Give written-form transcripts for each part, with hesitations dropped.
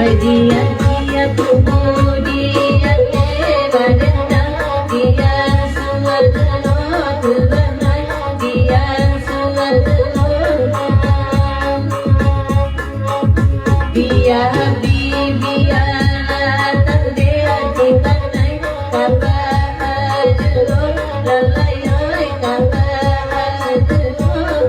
dia dia kemudian badannya dia sungai telur telanai dia sungai telur dia bibiya dia dikanai kata jelur lalai kata jelur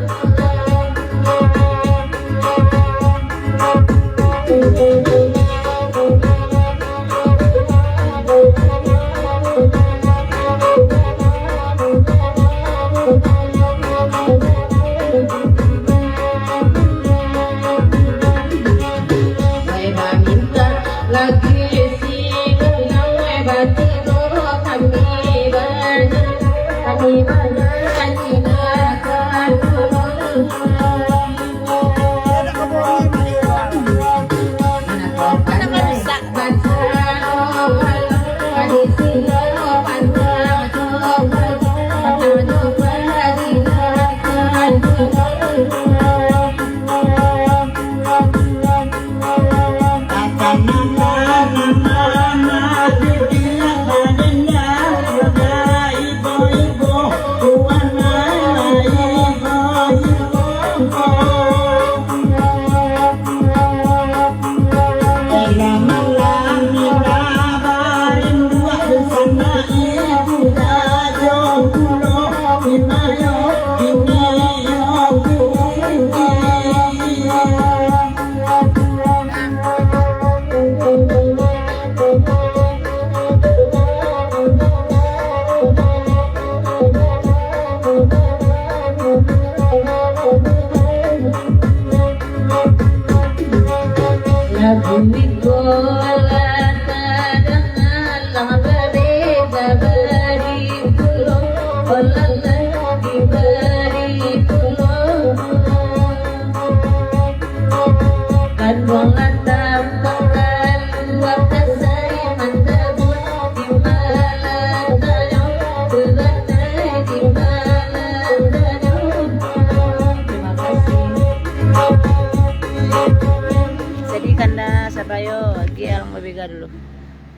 dulu.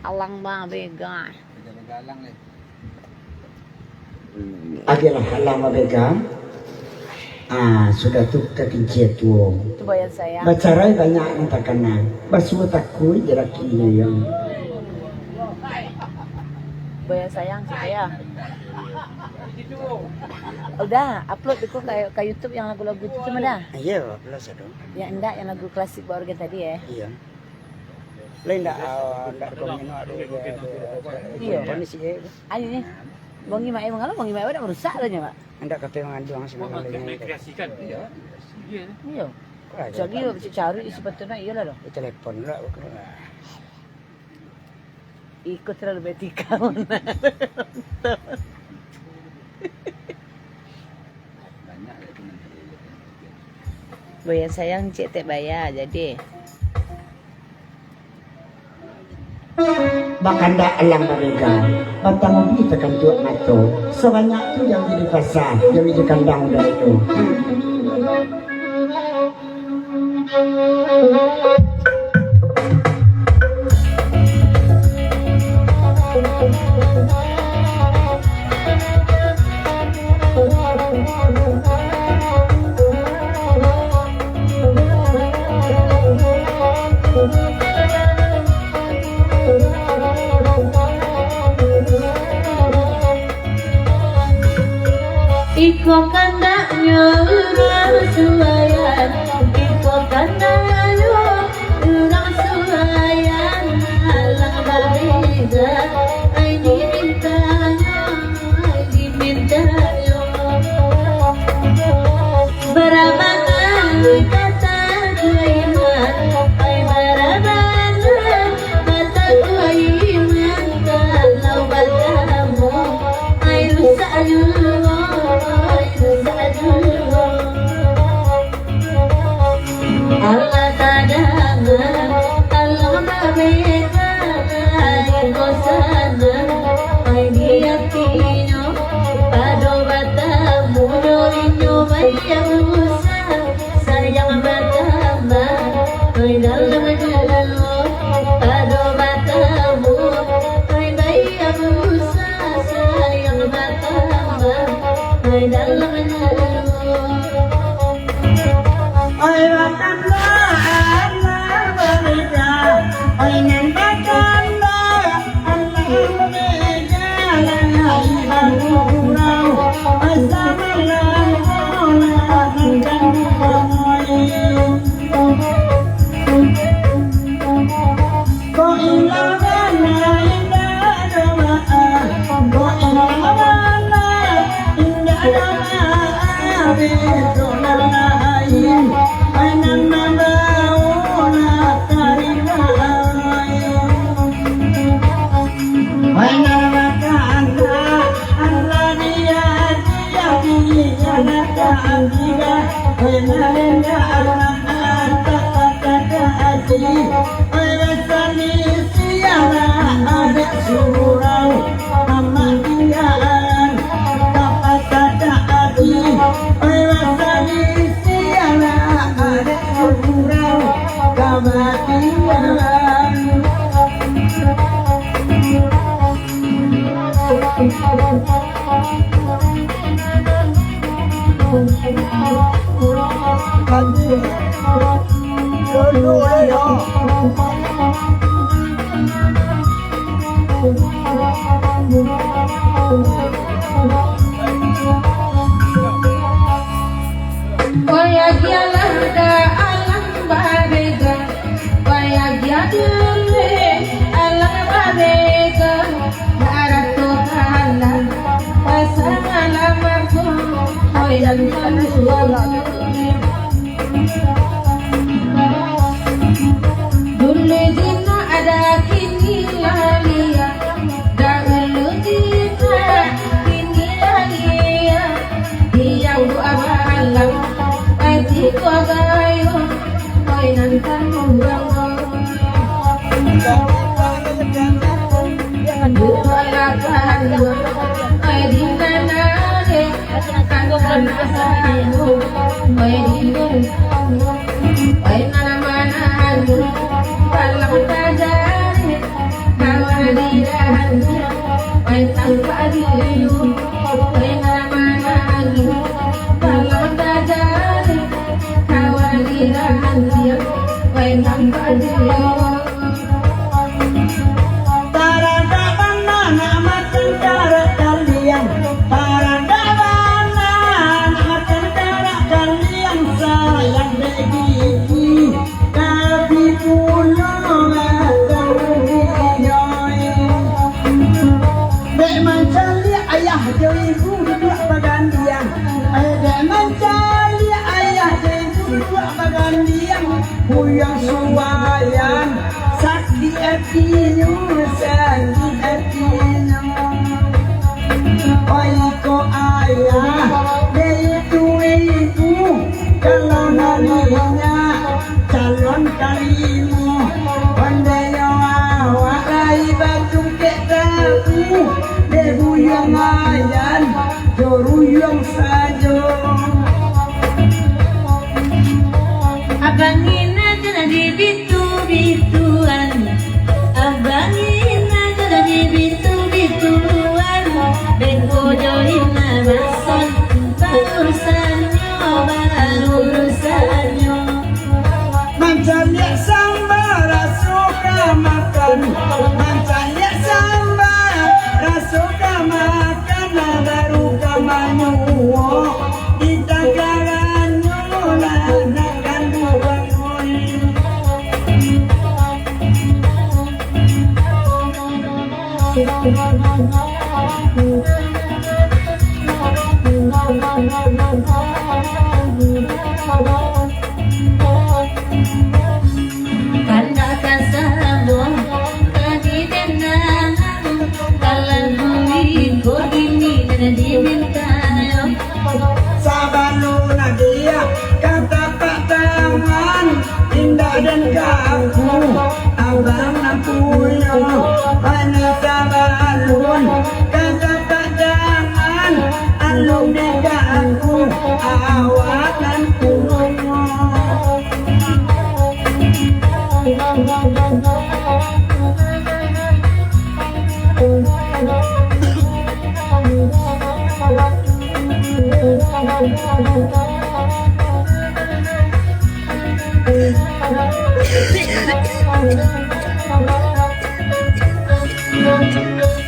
Alang bang bega. Agilah halang mabega. Sudah tuh kekincet tuh. Itu bayar saya. Bacarai banyak yang terkena. Basuh takui jerakinya yang. Bayar sayang saya. Udah upload itu ke YouTube yang lagu-lagu itu cuma dah. Iya, upload dong. Ya enggak yang lagu klasik baru tadi ya. Iya. Lain enggak komen iya. Kondisi ya. Ayo nih. Bongi mae mengalo bongi mae udah merusak dah nya, Pak. Enggak kape mengandung sama lain. Kreasikan. Iya. Iya. Jadi cari sebetulnya iya lah. Telepon lah. Ikut terlalu betika. Bayar sayang cek tek bayar jadi. Bahkan tak alang mereka batang mobil tekan tuak mato sebanyak tu yang di pasar yang di kandang dari itu. Iko kandanya urang suayan, iko kandanya urang suayan, halang bariza, ay dimintayo, barabangan kata kuiman, ay barabangan kata kuiman, kalau batamu ay rusak juga. Allah tadangan, Allah mabeka, ay kosana, ay diyakino, pado batamu, nyorinyo bayang usah, sayang batama, ay dalam dalo. Dulu zina ada kini lalia, dahulu zina kini lalia. Yang doa malam, pasti kau gayo, kau nanti murang. Doa lakukan kau di mana deh, kau kan asamu, kau di mana. Wai mana-mana anu Balang kajari Nawadi dahannya Wai tanpa dirimu Wai mana-mana anu Balang kajari Nawadi dahannya Wai tanpa dirimu Para dabana makan cara kalian Para dabana makan cara kalian sayang begini tapi pulang atau diyoy dek mencari ayah dan ibu duduk bergantian dek mencari ayah dan ibu duduk bergantian huyang suwayan sakti hatinya sakti hatinya oi ko ayah itu ibu kalau narinya calon kalimu pandai awak rai batu ketaku debu yang ayan joru yang sajo Abang ina jadi bitu-bituan Abang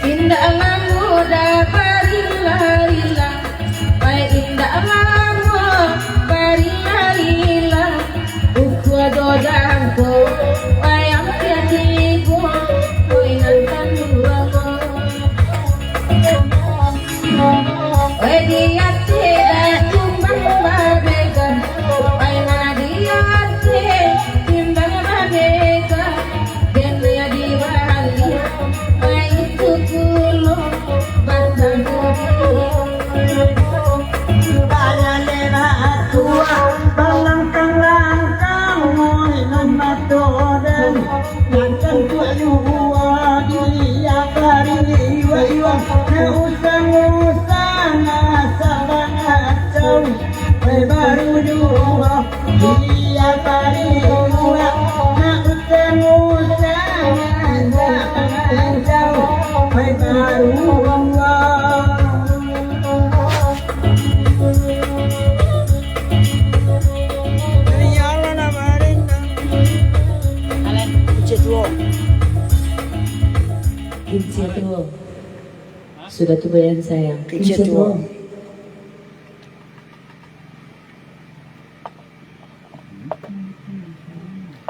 Indah muda barila-rila, ay indah barila-rila, ukwa dodangko, ay ang tiatigo, ay nagtanura mo. Ay diate ay tumbang babega, ay nadiate timbang babega, ganaya diwali, ay tukulo batang Bayalena atua balangkang-langkang moy namatodan Nangkan tua dia kari iwa na usang-usang sabang acau baru dua dia kari iwa na usang-usang sabang acau baru dua. Kincetwo. Sudah tuh bayan sayang. Kincetwo.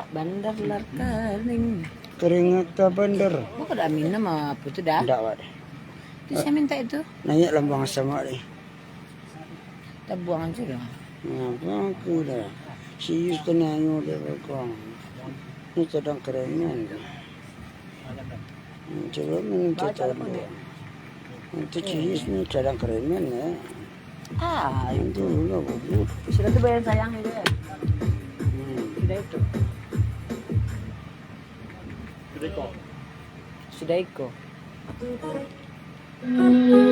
Bandar lar kering. Keringat ta bandar. Mau kada amin nama apa itu dah? Ndak wad. Terus saya minta itu. Nanya lambang sama deh. Kita buang aja dah. Ngapa aku dah. Si Yus tenanyo dah kong. Ini sedang kerennya. Coba minta tahu. Nanti si Yus ni sedang kerennya ya. Ah, Itu lah bubut. sudah tuh bayan sayang itu ya. Sudah itu. Sudah iko. Mama.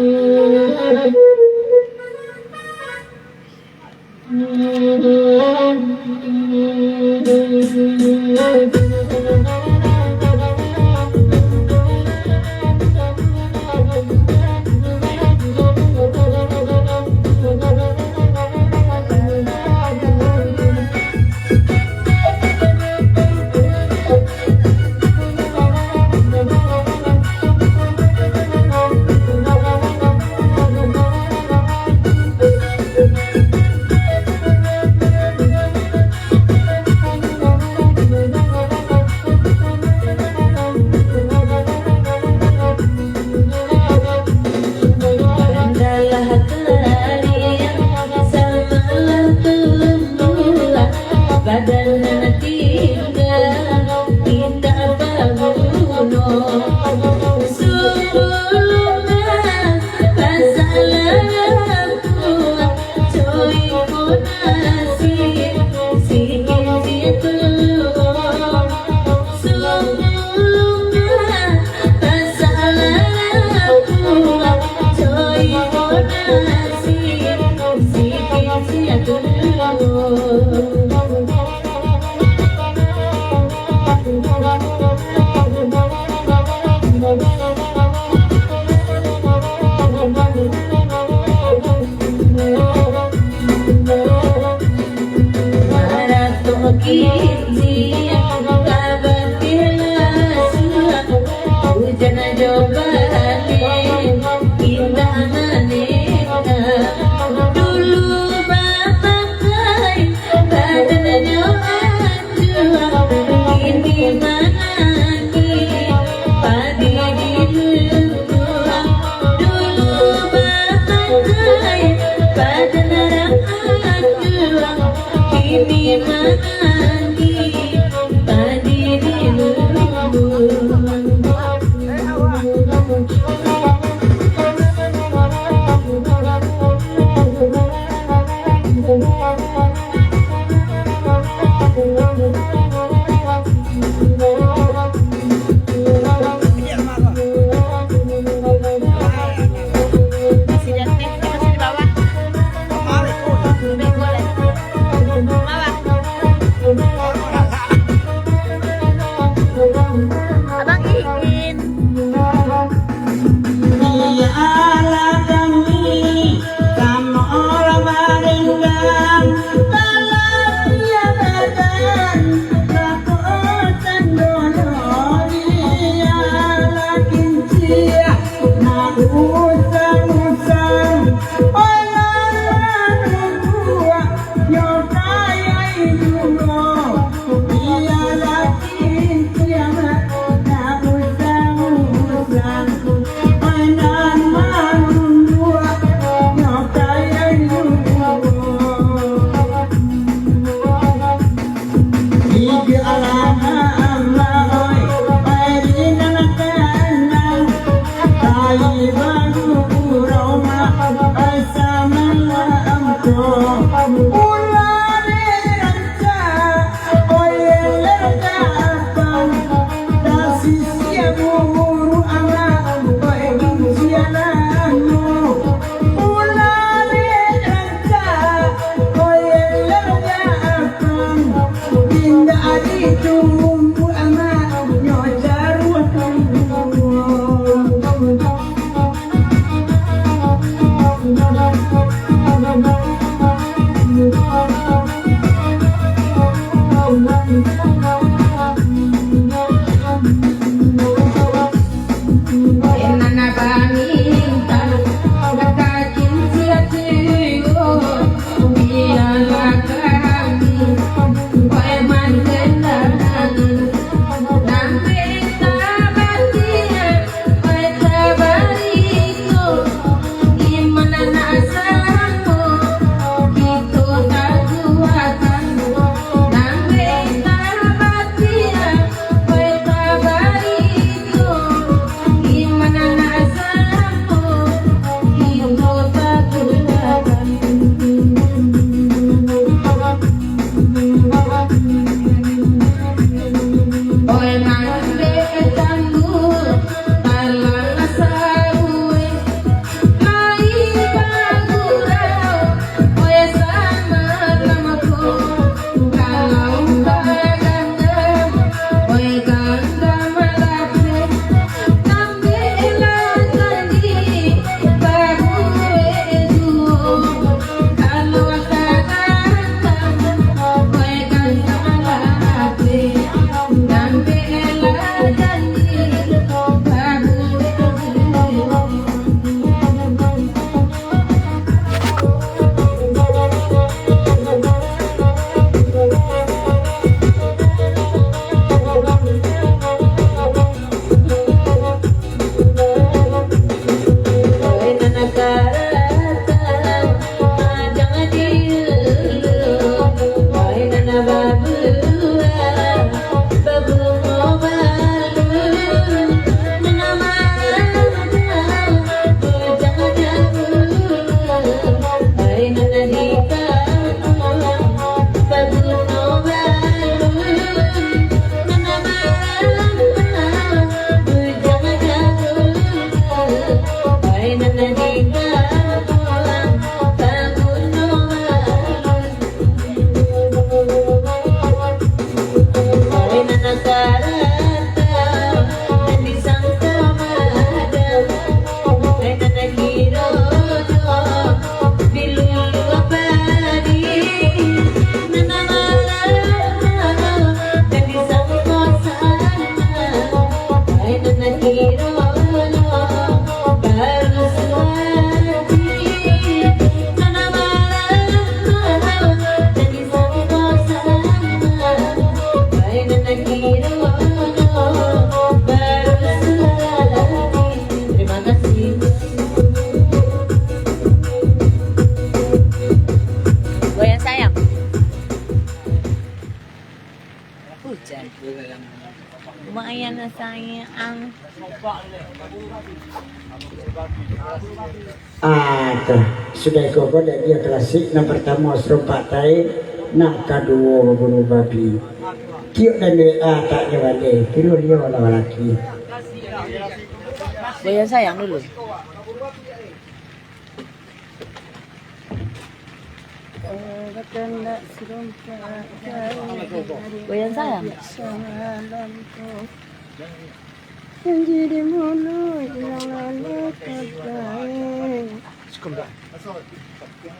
Lumayan na sayang. Sudah kau dia klasik yang pertama serempak tai, nak kedua guru babi. Kiok dan tak jawab kira dia orang lelaki. Goyang sayang dulu. Goyang sayang. kembali.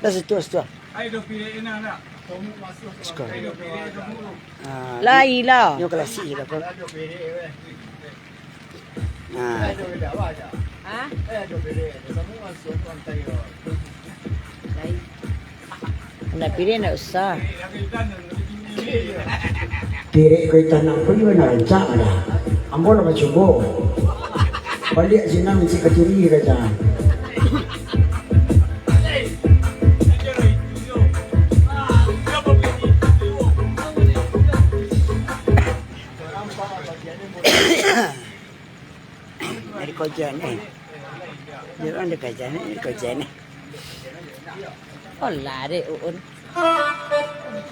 Dah situ. Ayo pilih ini nak. Sekarang. Ah, Lai lah. Yo kelas C lah. Ah, Ha? Nak pilih nak usah. pirik ko tanang ko yun na rancak ada. Ambo na macubo. Balik sini mesti kecuri raja. Dari kerja ni. Jangan ada kerja ni, kerja ni. Oh lah deh Uun.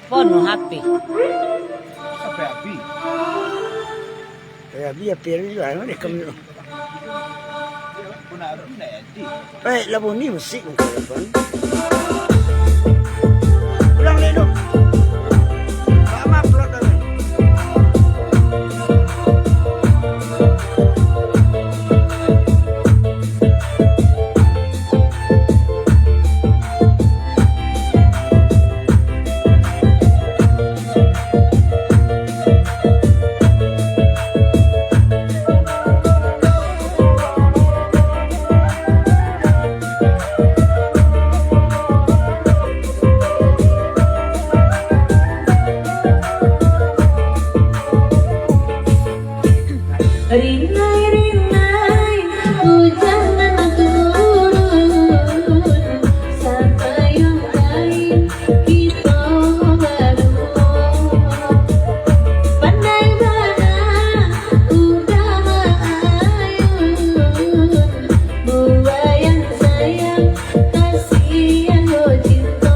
Pon happy. Sampai habis. Ya biar pirik juga ni kami. Pun nak habis nak edit. Lagu ni musik mungkin. Ulang lagi dong. Lama upload lagi. Rinai-rinai hujan turun sampai yang lain kita baru pandai mana udah ayun buayan sayang kasihan lo cinta.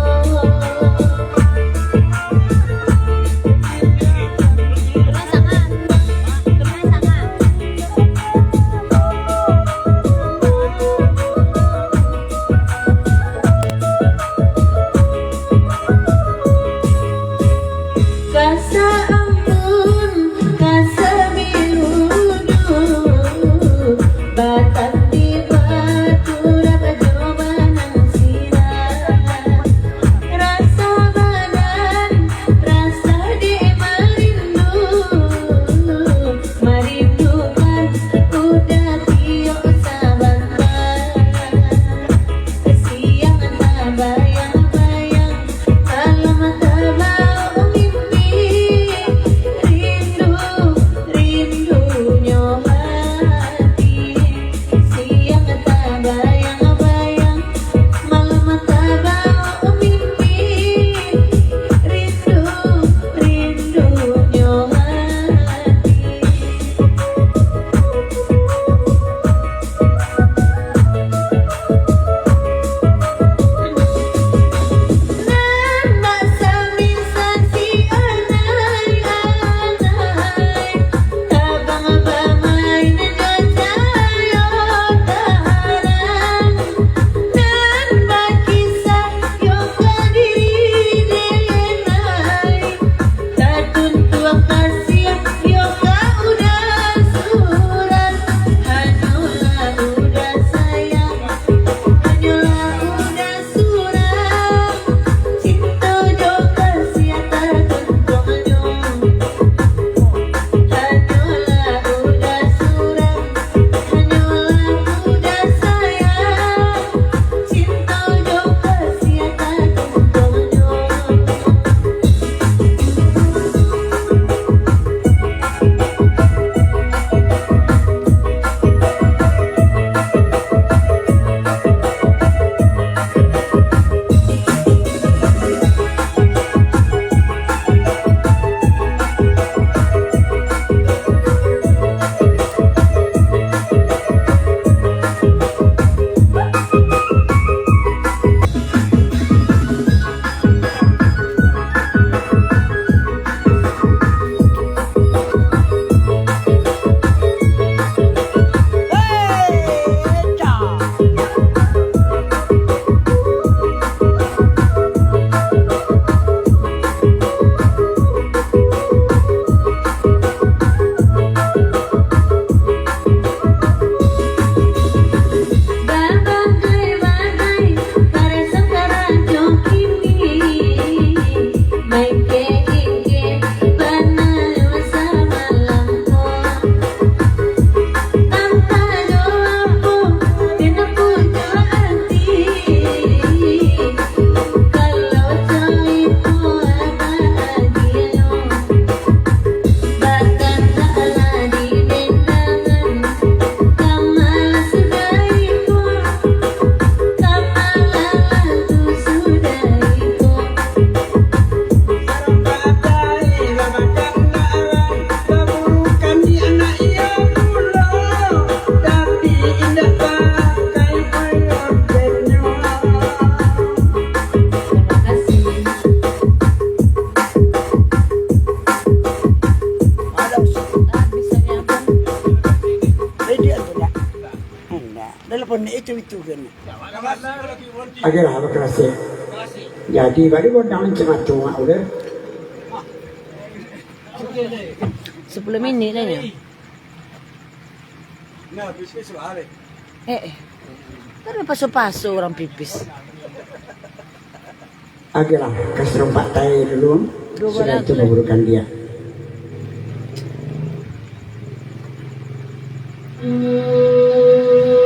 Kemasangan. pun itu kan. Akhirnya apa klasik. Jadi balik pun jangan cuma udah. 10 minit na niya. Nah, bisnis soalnya. Pero paso-paso orang pipis. Akhirnya keserempat tayo dulu. Dua Sudah orang itu tuloy. memerlukan dia.